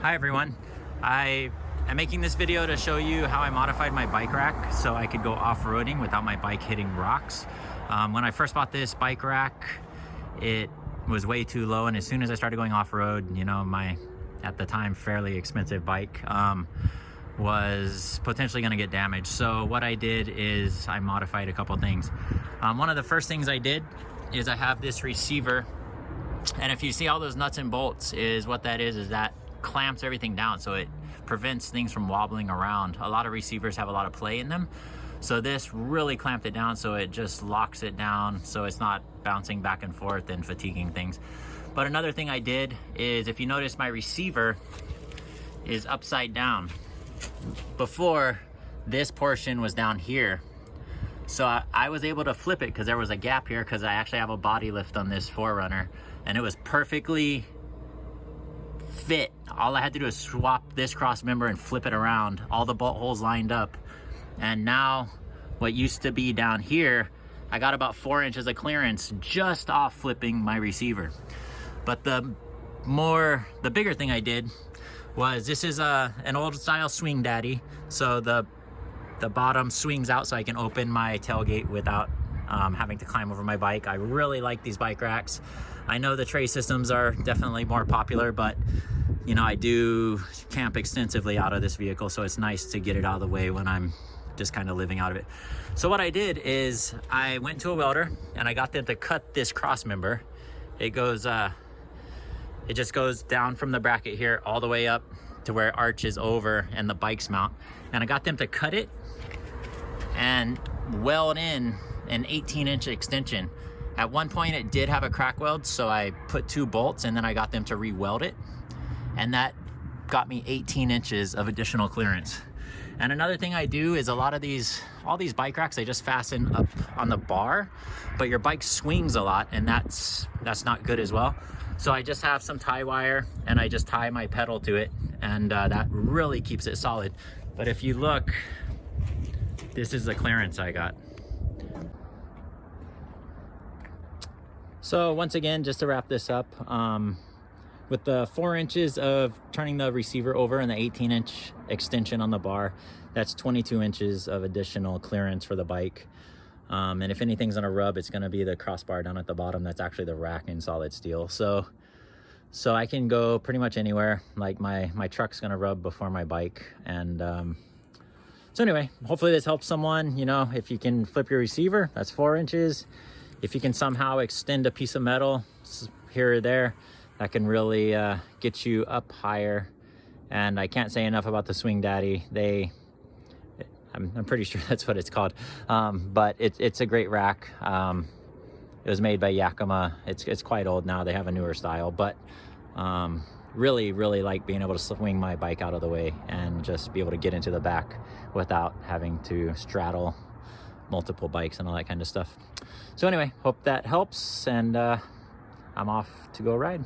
Hi everyone. I am making this video to show you how I modified my bike rack so I could go off-roading without my bike hitting rocks. When I first bought this bike rack, it was way too low, and as soon as I started going off-road, you know, my, at the time, fairly expensive bike was potentially going to get damaged. So what I did is I modified a couple things. One of the first things I did is I have this receiver, and if you see all those nuts and bolts, is what that is that clamps everything down, so it prevents things from wobbling around. A lot of receivers have a lot of play in them, so this really clamped it down, so it just locks it down so it's not bouncing back and forth and fatiguing things. But another thing I did is, if you notice, my receiver is upside down. Before, this portion was down here, so I was able to flip it because there was a gap here, because I actually have a body lift on this 4Runner, and it was perfectly fit. All I had to do is swap this cross member and flip it around. All the bolt holes lined up, and now what used to be down here, I got about 4 inches of clearance just off flipping my receiver. But the bigger thing I did was, this is an old style swing daddy, so the bottom swings out so I can open my tailgate without having to climb over my bike. I really like these bike racks. I know the tray systems are definitely more popular, but you know, I do camp extensively out of this vehicle, so it's nice to get it out of the way when I'm just kind of living out of it. So what I did is I went to a welder and I got them to cut this cross member. It just goes down from the bracket here all the way up to where it arches over and the bikes mount. And I got them to cut it and weld in an 18-inch extension. At one point it did have a crack weld, so I put 2 bolts and then I got them to re-weld it. And that got me 18 inches of additional clearance. And another thing I do is, all these bike racks, they just fasten up on the bar, but your bike swings a lot, and that's not good as well. So I just have some tie wire and I just tie my pedal to it, and that really keeps it solid. But if you look, this is the clearance I got. So once again, just to wrap this up, with the 4 inches of turning the receiver over and the 18-inch extension on the bar, that's 22 inches of additional clearance for the bike. And if anything's gonna rub, it's gonna be the crossbar down at the bottom. That's actually the rack in solid steel. So I can go pretty much anywhere. Like my truck's gonna rub before my bike. And so anyway, hopefully this helps someone. You know, if you can flip your receiver, that's 4 inches. If you can somehow extend a piece of metal here or there, that can really get you up higher. And I can't say enough about the Swing Daddy. I'm pretty sure that's what it's called. But it's a great rack. It was made by Yakima. It's quite old now. They have a newer style, but really like being able to swing my bike out of the way and just be able to get into the back without having to straddle multiple bikes and all that kind of stuff. So anyway, hope that helps, and I'm off to go ride.